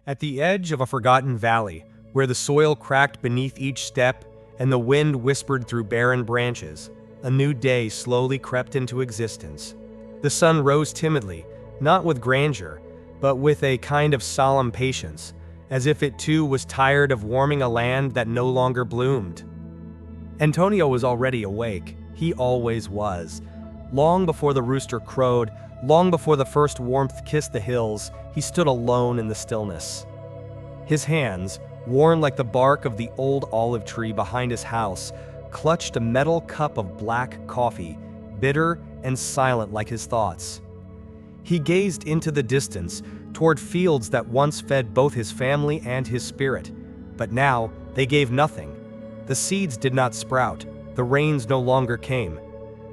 At the edge of a forgotten valley, where the soil cracked beneath each step and the wind whispered through barren branches, a new day slowly crept into existence. The sun rose timidly, not with grandeur, but with a kind of solemn patience, as if it too was tired of warming a land that no longer bloomed. Antonio was already awake. He always was. Long before the rooster crowed, long before the first warmth kissed the hills, he stood alone in the stillness. His hands, worn like the bark of the old olive tree behind his house, clutched a metal cup of black coffee, bitter and silent like his thoughts. He gazed into the distance, toward fields that once fed both his family and his spirit, but now they gave nothing. The seeds did not sprout, the rains no longer came,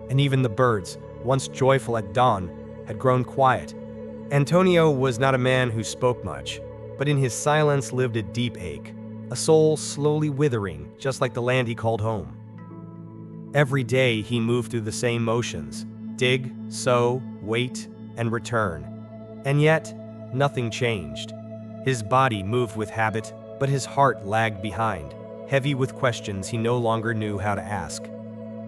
and even the birds, once joyful at dawn, had grown quiet. Antonio was not a man who spoke much, but in his silence lived a deep ache, a soul slowly withering, just like the land he called home. Every day he moved through the same motions: dig, sow, wait, and return. And yet, nothing changed. His body moved with habit, but his heart lagged behind, heavy with questions he no longer knew how to ask.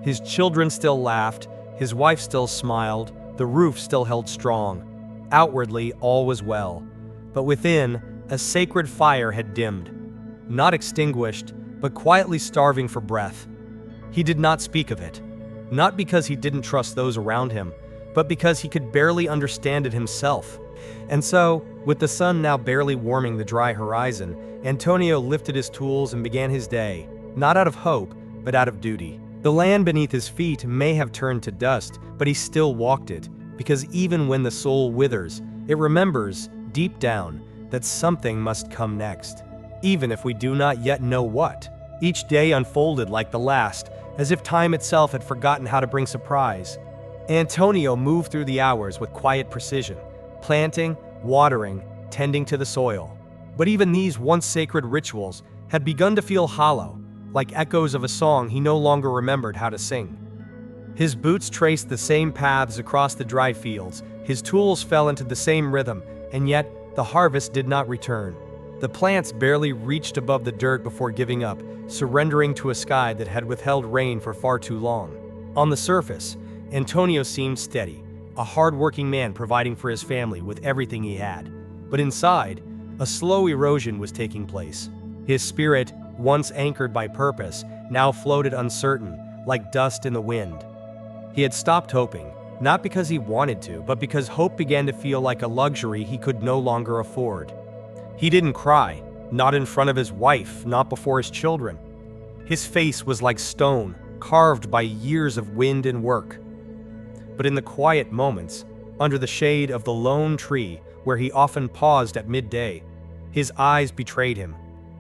His children still laughed, his wife still smiled, the roof still held strong. Outwardly, all was well, but within, a sacred fire had dimmed, not extinguished, but quietly starving for breath. He did not speak of it, not because he didn't trust those around him, but because he could barely understand it himself. And so, with the sun now barely warming the dry horizon, Antonio lifted his tools and began his day, not out of hope, but out of duty. The land beneath his feet may have turned to dust, but he still walked it, because even when the soul withers, it remembers, deep down, that something must come next, even if we do not yet know what. Each day unfolded like the last, as if time itself had forgotten how to bring surprise. Antonio moved through the hours with quiet precision, planting, watering, tending to the soil. But even these once sacred rituals had begun to feel hollow, like echoes of a song he no longer remembered how to sing. His boots traced the same paths across the dry fields, his tools fell into the same rhythm, and yet the harvest did not return. The plants barely reached above the dirt before giving up, surrendering to a sky that had withheld rain for far too long. On the surface, Antonio seemed steady, a hard-working man providing for his family with everything he had. But inside, a slow erosion was taking place. His spirit, once anchored by purpose, now floated uncertain, like dust in the wind. He had stopped hoping, not because he wanted to, but because hope began to feel like a luxury he could no longer afford. He didn't cry, not in front of his wife, not before his children. His face was like stone, carved by years of wind and work. But in the quiet moments, under the shade of the lone tree where he often paused at midday, his eyes betrayed him.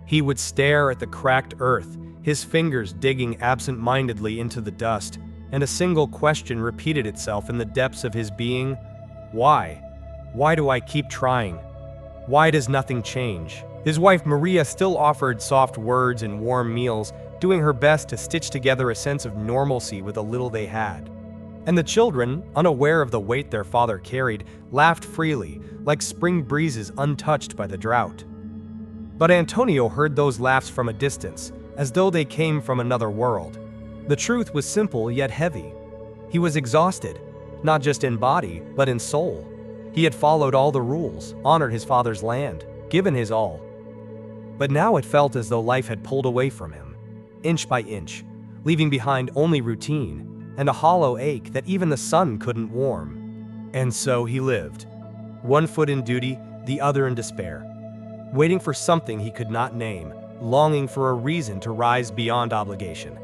He would stare at the cracked earth, his fingers digging absent-mindedly into the dust, and a single question repeated itself in the depths of his being: why? Why do I keep trying? Why does nothing change? His wife Maria still offered soft words and warm meals, doing her best to stitch together a sense of normalcy with the little they had. And the children, unaware of the weight their father carried, laughed freely, like spring breezes untouched by the drought. But Antonio heard those laughs from a distance, as though they came from another world. The truth was simple yet heavy. He was exhausted, not just in body, but in soul. He had followed all the rules, honored his father's land, given his all. But now it felt as though life had pulled away from him, inch by inch, leaving behind only routine, and a hollow ache that even the sun couldn't warm. And so he lived, one foot in duty, the other in despair, waiting for something he could not name, longing for a reason to rise beyond obligation.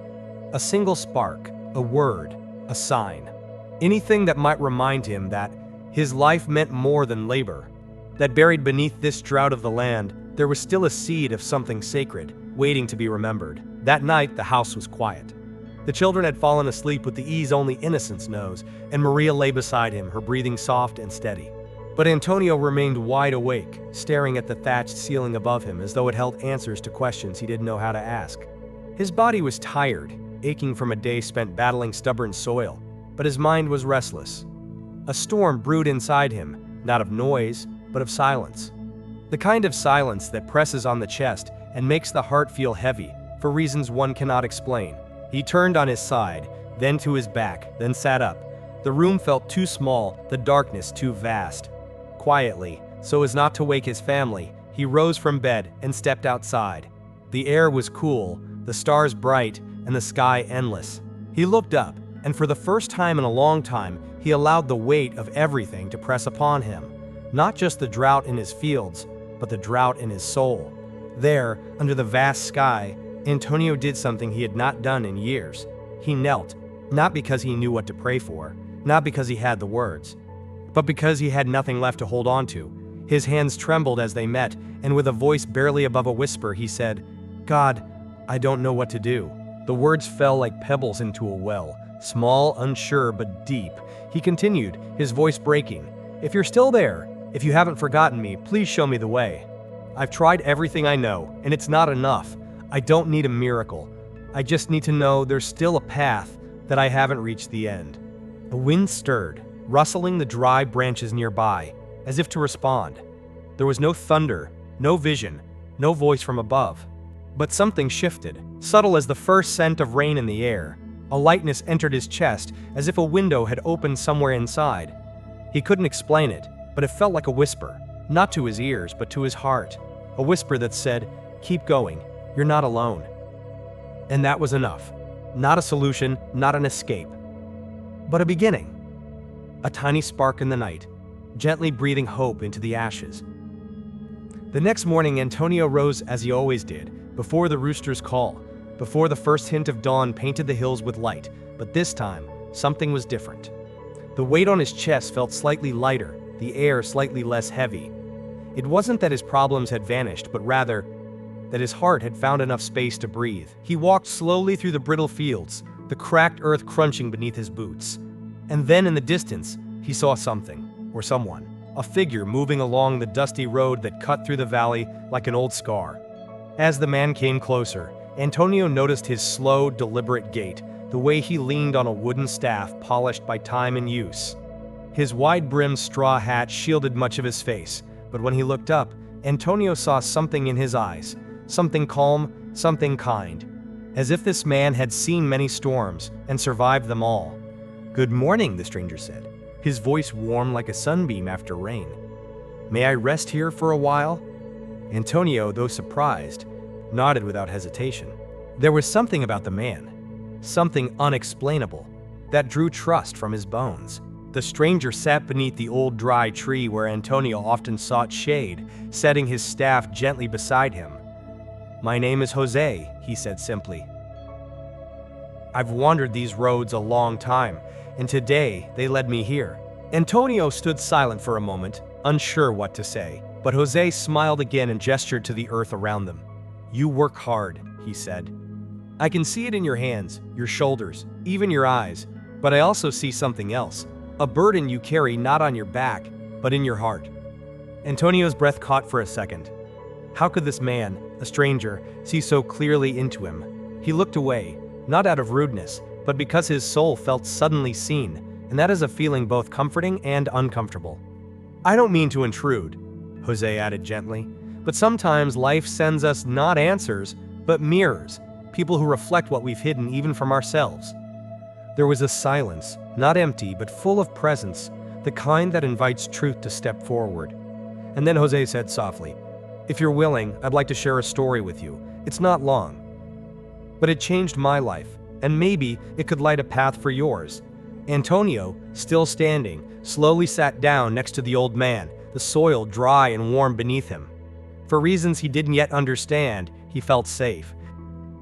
A single spark, a word, a sign. Anything that might remind him that his life meant more than labor, that buried beneath this drought of the land, there was still a seed of something sacred, waiting to be remembered. That night, the house was quiet. The children had fallen asleep with the ease only innocence knows, and Maria lay beside him, her breathing soft and steady. But Antonio remained wide awake, staring at the thatched ceiling above him as though it held answers to questions he didn't know how to ask. His body was tired, aching from a day spent battling stubborn soil, but his mind was restless. A storm brewed inside him, not of noise, but of silence. The kind of silence that presses on the chest and makes the heart feel heavy, for reasons one cannot explain. He turned on his side, then to his back, then sat up. The room felt too small, the darkness too vast. Quietly, so as not to wake his family, he rose from bed and stepped outside. The air was cool, the stars bright, and the sky endless. He looked up, and for the first time in a long time, he allowed the weight of everything to press upon him. Not just the drought in his fields, but the drought in his soul. There, under the vast sky, Antonio did something he had not done in years. He knelt, not because he knew what to pray for, not because he had the words, but because he had nothing left to hold on to. His hands trembled as they met, and with a voice barely above a whisper, he said, "God, I don't know what to do." The words fell like pebbles into a well, small, unsure, but deep. He continued, his voice breaking, "If you're still there, if you haven't forgotten me, please show me the way. I've tried everything I know, and it's not enough. I don't need a miracle. I just need to know there's still a path, that I haven't reached the end." The wind stirred, rustling the dry branches nearby, as if to respond. There was no thunder, no vision, no voice from above. But something shifted, subtle as the first scent of rain in the air. A lightness entered his chest, as if a window had opened somewhere inside. He couldn't explain it, but it felt like a whisper, not to his ears, but to his heart. A whisper that said, "Keep going, you're not alone." And that was enough. Not a solution, not an escape, but a beginning. A tiny spark in the night, gently breathing hope into the ashes. The next morning, Antonio rose as he always did, before the rooster's call, before the first hint of dawn painted the hills with light, but this time, something was different. The weight on his chest felt slightly lighter, the air slightly less heavy. It wasn't that his problems had vanished, but rather that his heart had found enough space to breathe. He walked slowly through the brittle fields, the cracked earth crunching beneath his boots. And then in the distance, he saw something, or someone, a figure moving along the dusty road that cut through the valley like an old scar. As the man came closer, Antonio noticed his slow, deliberate gait, the way he leaned on a wooden staff polished by time and use. His wide-brimmed straw hat shielded much of his face, but when he looked up, Antonio saw something in his eyes, something calm, something kind, as if this man had seen many storms and survived them all. "Good morning," the stranger said, his voice warm like a sunbeam after rain. "May I rest here for a while?" Antonio, though surprised, nodded without hesitation. There was something about the man, something unexplainable, that drew trust from his bones. The stranger sat beneath the old dry tree where Antonio often sought shade, setting his staff gently beside him. "My name is Jose," he said simply. "I've wandered these roads a long time, and today they led me here." Antonio stood silent for a moment, unsure what to say, but Jose smiled again and gestured to the earth around them. "You work hard," he said. "I can see it in your hands, your shoulders, even your eyes, but I also see something else, a burden you carry not on your back, but in your heart." Antonio's breath caught for a second. How could this man, a stranger, see so clearly into him? He looked away, not out of rudeness, but because his soul felt suddenly seen, and that is a feeling both comforting and uncomfortable. "I don't mean to intrude," Jose added gently, "but sometimes life sends us not answers, but mirrors, people who reflect what we've hidden even from ourselves." There was a silence, not empty, but full of presence, the kind that invites truth to step forward. And then Jose said softly, "If you're willing, I'd like to share a story with you. It's not long, but it changed my life, and maybe it could light a path for yours." Antonio, still standing, slowly sat down next to the old man, the soil dry and warm beneath him. For reasons he didn't yet understand, he felt safe.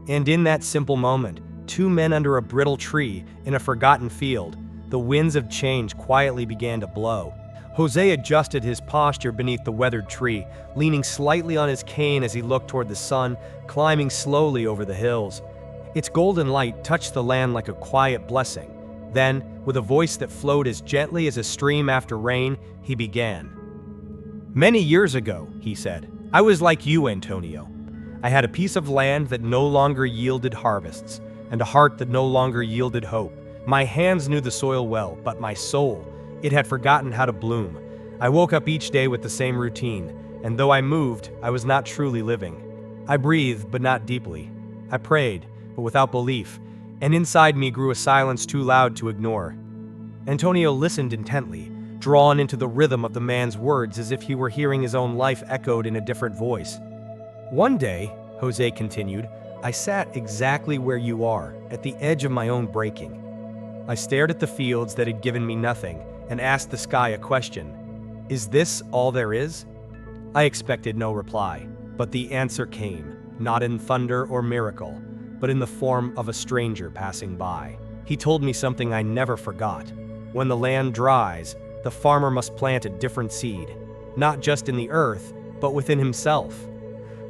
And in that simple moment, two men under a brittle tree in a forgotten field, the winds of change quietly began to blow. Jose adjusted his posture beneath the weathered tree, leaning slightly on his cane as he looked toward the sun, climbing slowly over the hills. Its golden light touched the land like a quiet blessing. Then, with a voice that flowed as gently as a stream after rain, he began. "Many years ago," he said, "I was like you, Antonio. I had a piece of land that no longer yielded harvests, and a heart that no longer yielded hope. My hands knew the soil well, but my soul, it had forgotten how to bloom. I woke up each day with the same routine, and though I moved, I was not truly living. I breathed, but not deeply. I prayed, but without belief, and inside me grew a silence too loud to ignore. Antonio listened intently, drawn into the rhythm of the man's words as if he were hearing his own life echoed in a different voice. One day, Jose continued, I sat exactly where you are, at the edge of my own breaking. I stared at the fields that had given me nothing and asked the sky a question. Is this all there is? I expected no reply, but the answer came, not in thunder or miracle, but in the form of a stranger passing by. He told me something I never forgot. When the land dries, the farmer must plant a different seed, not just in the earth, but within himself.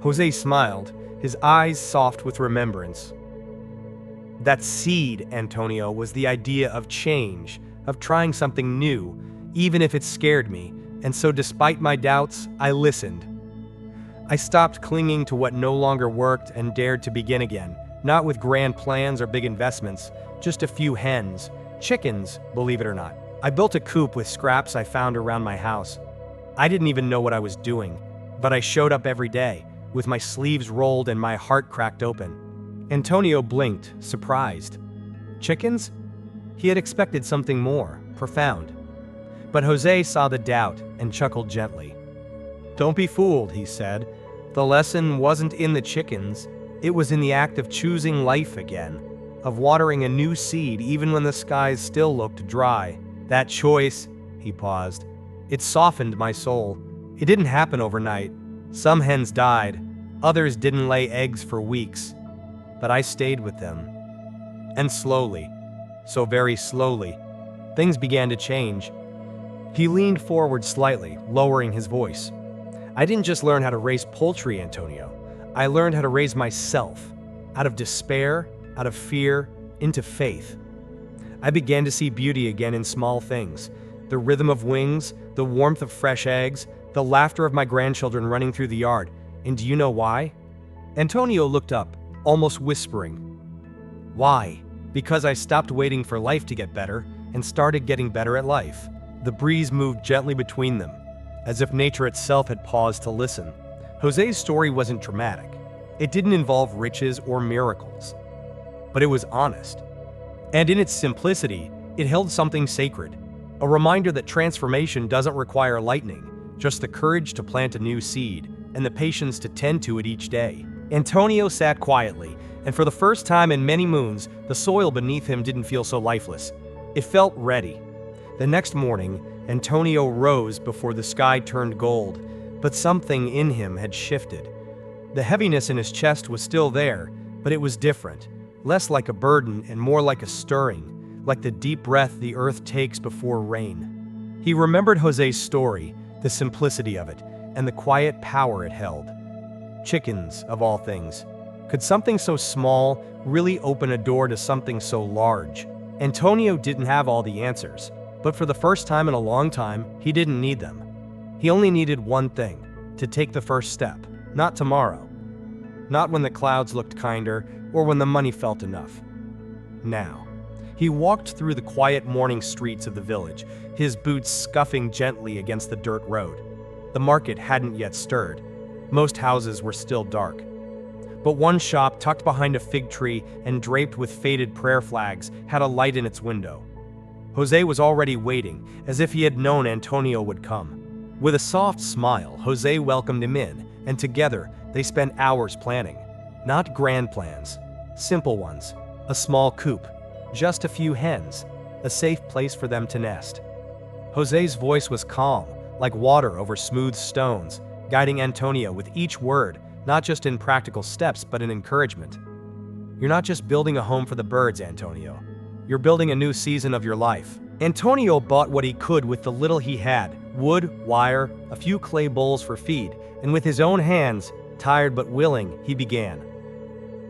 Jose smiled, his eyes soft with remembrance. That seed, Antonio, was the idea of change, of trying something new, even if it scared me, and so despite my doubts, I listened. I stopped clinging to what no longer worked and dared to begin again, not with grand plans or big investments, just a few hens, chickens, believe it or not. I built a coop with scraps I found around my house. I didn't even know what I was doing, but I showed up every day, with my sleeves rolled and my heart cracked open. Antonio blinked, surprised. Chickens? He had expected something more, profound. But Jose saw the doubt and chuckled gently. Don't be fooled, he said. The lesson wasn't in the chickens, it was in the act of choosing life again, of watering a new seed even when the skies still looked dry. That choice, he paused, it softened my soul. It didn't happen overnight. Some hens died, others didn't lay eggs for weeks, but I stayed with them. And slowly, so very slowly, things began to change. He leaned forward slightly, lowering his voice. I didn't just learn how to raise poultry, Antonio. I learned how to raise myself, out of despair, out of fear, into faith. I began to see beauty again in small things, the rhythm of wings, the warmth of fresh eggs, the laughter of my grandchildren running through the yard. And do you know why? Antonio looked up, almost whispering. Why? Because I stopped waiting for life to get better and started getting better at life. The breeze moved gently between them, as if nature itself had paused to listen. Jose's story wasn't dramatic. It didn't involve riches or miracles. But it was honest. And in its simplicity, it held something sacred. A reminder that transformation doesn't require lightning, just the courage to plant a new seed and the patience to tend to it each day. Antonio sat quietly, and for the first time in many moons, the soil beneath him didn't feel so lifeless. It felt ready. The next morning, Antonio rose before the sky turned gold, but something in him had shifted. The heaviness in his chest was still there, but it was different, less like a burden and more like a stirring, like the deep breath the earth takes before rain. He remembered Jose's story, the simplicity of it, and the quiet power it held. Chickens, of all things. Could something so small really open a door to something so large? Antonio didn't have all the answers, but for the first time in a long time, he didn't need them. He only needed one thing, to take the first step, not tomorrow. Not when the clouds looked kinder, or when the money felt enough. Now. He walked through the quiet morning streets of the village, his boots scuffing gently against the dirt road. The market hadn't yet stirred. Most houses were still dark. But one shop, tucked behind a fig tree and draped with faded prayer flags, had a light in its window. Jose was already waiting, as if he had known Antonio would come. With a soft smile, Jose welcomed him in, and together they spent hours planning. Not grand plans, simple ones. A small coop, just a few hens, a safe place for them to nest. Jose's voice was calm, like water over smooth stones, guiding Antonio with each word, not just in practical steps, but in encouragement. You're not just building a home for the birds, Antonio. You're building a new season of your life. Antonio bought what he could with the little he had, wood, wire, a few clay bowls for feed, and with his own hands, tired but willing, he began.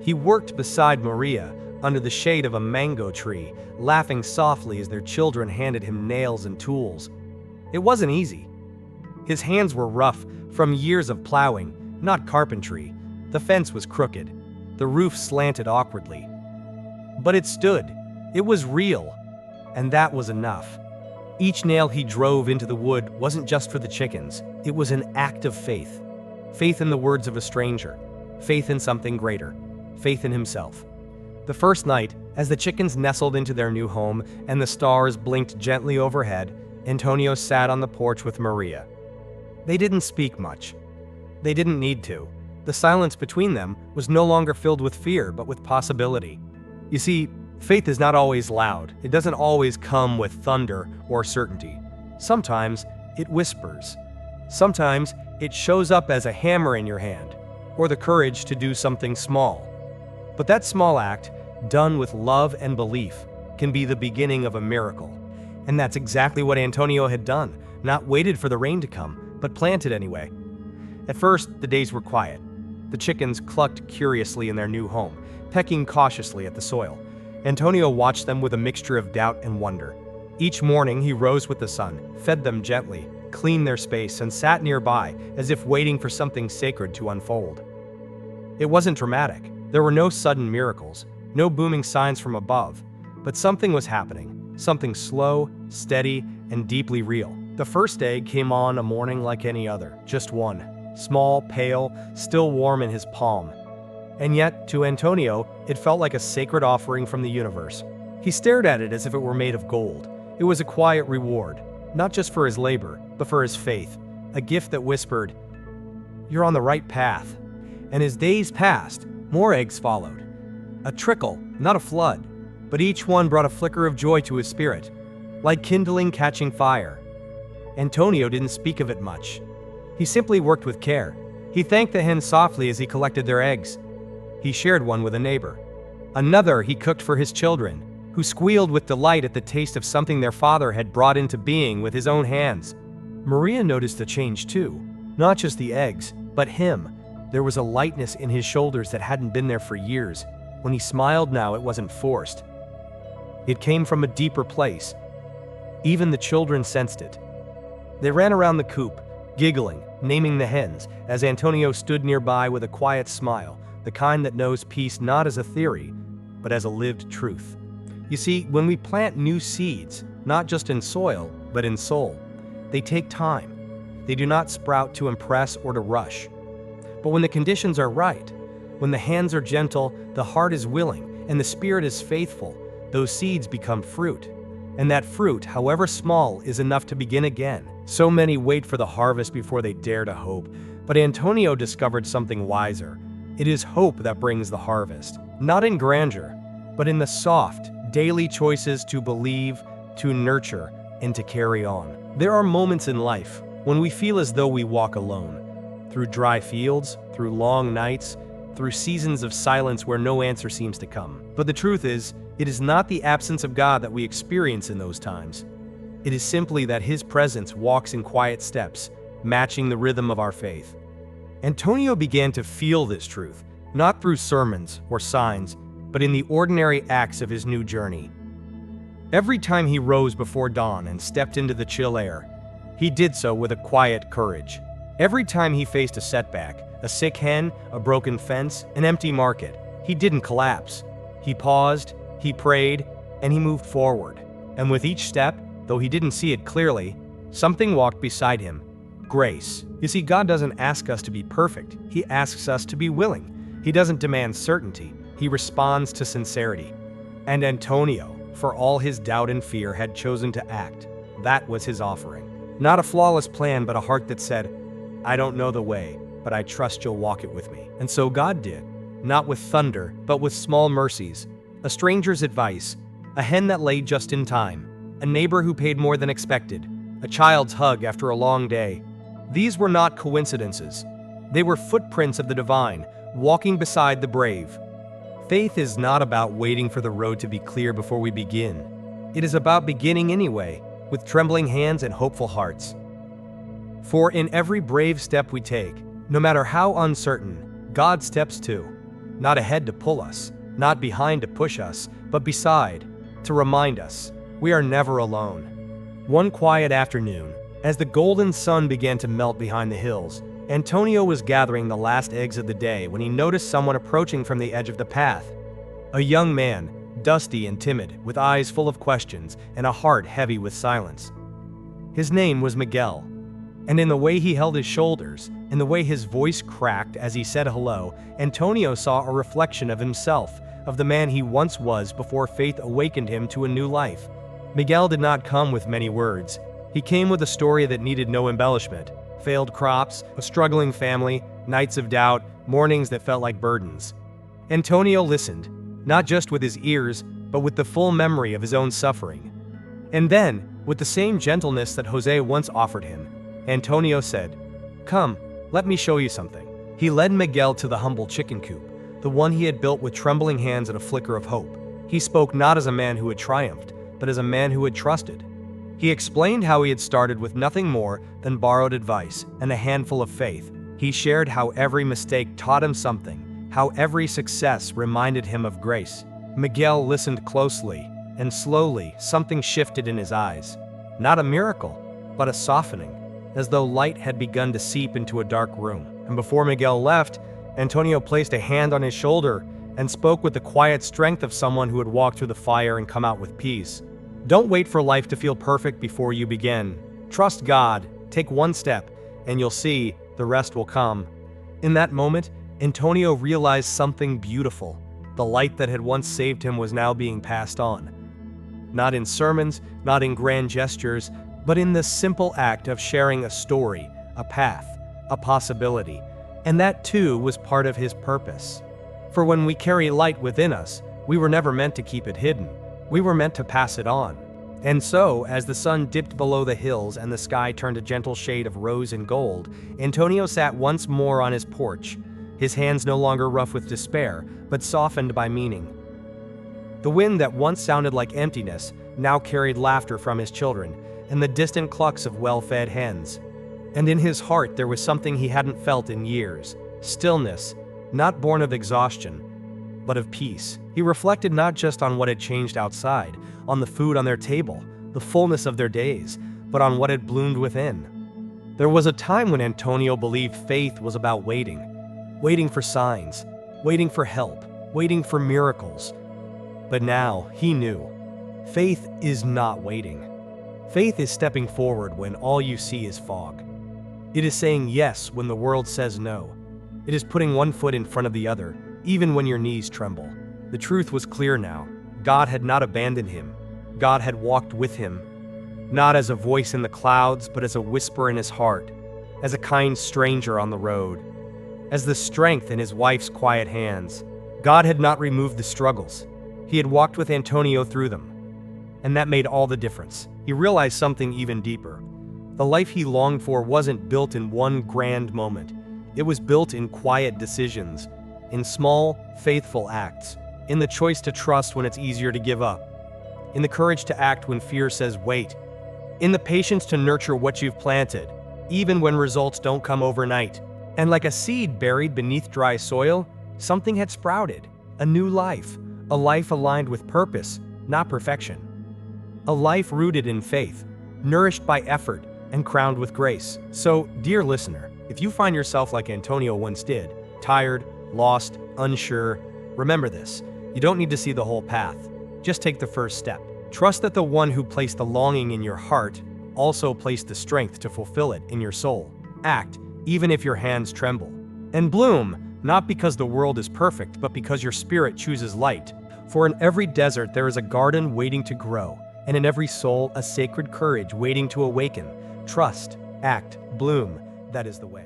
He worked beside Maria, under the shade of a mango tree, laughing softly as their children handed him nails and tools. It wasn't easy. His hands were rough from years of plowing, not carpentry. The fence was crooked. The roof slanted awkwardly. But it stood. It was real. And that was enough. Each nail he drove into the wood wasn't just for the chickens, it was an act of faith. Faith in the words of a stranger, faith in something greater, faith in himself. The first night, as the chickens nestled into their new home and the stars blinked gently overhead, Antonio sat on the porch with Maria. They didn't speak much. They didn't need to. The silence between them was no longer filled with fear, but with possibility. You see, faith is not always loud. It doesn't always come with thunder or certainty. Sometimes it whispers. Sometimes it shows up as a hammer in your hand, or the courage to do something small. But that small act, done with love and belief, can be the beginning of a miracle. And that's exactly what Antonio had done, not waited for the rain to come, but planted anyway. At first, the days were quiet. The chickens clucked curiously in their new home, pecking cautiously at the soil. Antonio watched them with a mixture of doubt and wonder. Each morning he rose with the sun, fed them gently, cleaned their space, and sat nearby as if waiting for something sacred to unfold. It wasn't dramatic. There were no sudden miracles, no booming signs from above, but something was happening, something slow, steady, and deeply real. The first egg came on a morning like any other, just one, small, pale, still warm in his palm. And yet, to Antonio, it felt like a sacred offering from the universe. He stared at it as if it were made of gold. It was a quiet reward, not just for his labor, but for his faith, a gift that whispered, "You're on the right path." And as days passed, more eggs followed. A trickle, not a flood, but each one brought a flicker of joy to his spirit, like kindling catching fire. Antonio didn't speak of it much. He simply worked with care. He thanked the hens softly as he collected their eggs. He shared one with a neighbor. Another he cooked for his children, who squealed with delight at the taste of something their father had brought into being with his own hands. Maria noticed a change too, not just the eggs, but him. There was a lightness in his shoulders that hadn't been there for years. When he smiled now, it wasn't forced. It came from a deeper place. Even the children sensed it. They ran around the coop, giggling, naming the hens, as Antonio stood nearby with a quiet smile, the kind that knows peace not as a theory, but as a lived truth. You see, when we plant new seeds, not just in soil, but in soul, they take time. They do not sprout to impress or to rush. But when the conditions are right, when the hands are gentle, the heart is willing, and the spirit is faithful, those seeds become fruit. And that fruit, however small, is enough to begin again. So many wait for the harvest before they dare to hope, but Antonio discovered something wiser. It is hope that brings the harvest, not in grandeur, but in the soft, daily choices to believe, to nurture, and to carry on. There are moments in life when we feel as though we walk alone, through dry fields, through long nights, through seasons of silence where no answer seems to come. But the truth is, it is not the absence of God that we experience in those times. It is simply that His presence walks in quiet steps, matching the rhythm of our faith. Antonio began to feel this truth, not through sermons or signs, but in the ordinary acts of his new journey. Every time he rose before dawn and stepped into the chill air, he did so with a quiet courage. Every time he faced a setback, a sick hen, a broken fence, an empty market, he didn't collapse. He paused, he prayed, and he moved forward. And with each step, though he didn't see it clearly, something walked beside him. Grace. You see, God doesn't ask us to be perfect. He asks us to be willing. He doesn't demand certainty. He responds to sincerity. And Antonio, for all his doubt and fear, had chosen to act. That was his offering. Not a flawless plan, but a heart that said, "I don't know the way, but I trust you'll walk it with me." And so God did. Not with thunder, but with small mercies. A stranger's advice, a hen that laid just in time, a neighbor who paid more than expected, a child's hug after a long day. These were not coincidences. They were footprints of the divine, walking beside the brave. Faith is not about waiting for the road to be clear before we begin. It is about beginning anyway, with trembling hands and hopeful hearts. For in every brave step we take, no matter how uncertain, God steps too. Not ahead to pull us, not behind to push us, but beside, to remind us we are never alone. One quiet afternoon, as the golden sun began to melt behind the hills, Antonio was gathering the last eggs of the day when he noticed someone approaching from the edge of the path. A young man, dusty and timid, with eyes full of questions and a heart heavy with silence. His name was Miguel. And in the way he held his shoulders, in the way his voice cracked as he said hello, Antonio saw a reflection of himself, of the man he once was before faith awakened him to a new life. Miguel did not come with many words. He came with a story that needed no embellishment. Failed crops, a struggling family, nights of doubt, mornings that felt like burdens. Antonio listened, not just with his ears, but with the full memory of his own suffering. And then, with the same gentleness that Jose once offered him, Antonio said, "Come, let me show you something." He led Miguel to the humble chicken coop, the one he had built with trembling hands and a flicker of hope. He spoke not as a man who had triumphed, but as a man who had trusted. He explained how he had started with nothing more than borrowed advice and a handful of faith. He shared how every mistake taught him something, how every success reminded him of grace. Miguel listened closely, and slowly something shifted in his eyes. Not a miracle, but a softening, as though light had begun to seep into a dark room. And before Miguel left, Antonio placed a hand on his shoulder and spoke with the quiet strength of someone who had walked through the fire and come out with peace. Don't wait for life to feel perfect before you begin. Trust God, take one step, and you'll see the rest will come. In that moment, Antonio realized something beautiful. The light that had once saved him was now being passed on. Not in sermons, not in grand gestures, but in the simple act of sharing a story, a path, a possibility. And that too was part of his purpose. For when we carry light within us, we were never meant to keep it hidden. We were meant to pass it on. And so, as the sun dipped below the hills and the sky turned a gentle shade of rose and gold, Antonio sat once more on his porch, his hands no longer rough with despair, but softened by meaning. The wind that once sounded like emptiness now carried laughter from his children and the distant clucks of well-fed hens. And in his heart there was something he hadn't felt in years, stillness, not born of exhaustion, but of peace. He reflected not just on what had changed outside, on the food on their table, the fullness of their days, but on what had bloomed within. There was a time when Antonio believed faith was about waiting for signs, waiting for help, waiting for miracles. But now he knew, faith is not waiting. Faith is stepping forward when all you see is fog. It is saying yes when the world says no. It is putting one foot in front of the other, even when your knees tremble. The truth was clear now. God had not abandoned him. God had walked with him, not as a voice in the clouds, but as a whisper in his heart, as a kind stranger on the road, as the strength in his wife's quiet hands. God had not removed the struggles. He had walked with Antonio through them. And that made all the difference. He realized something even deeper. The life he longed for wasn't built in one grand moment. It was built in quiet decisions, in small, faithful acts, in the choice to trust when it's easier to give up, in the courage to act when fear says wait, in the patience to nurture what you've planted, even when results don't come overnight. And like a seed buried beneath dry soil, something had sprouted, a new life, a life aligned with purpose, not perfection. A life rooted in faith, nourished by effort, and crowned with grace. So, dear listener, if you find yourself like Antonio once did, tired, lost, unsure, remember this: you don't need to see the whole path. Just take the first step. Trust that the one who placed the longing in your heart also placed the strength to fulfill it in your soul. Act, even if your hands tremble. And bloom, not because the world is perfect, but because your spirit chooses light. For in every desert there is a garden waiting to grow, and in every soul a sacred courage waiting to awaken. Trust, act, bloom. That is the way.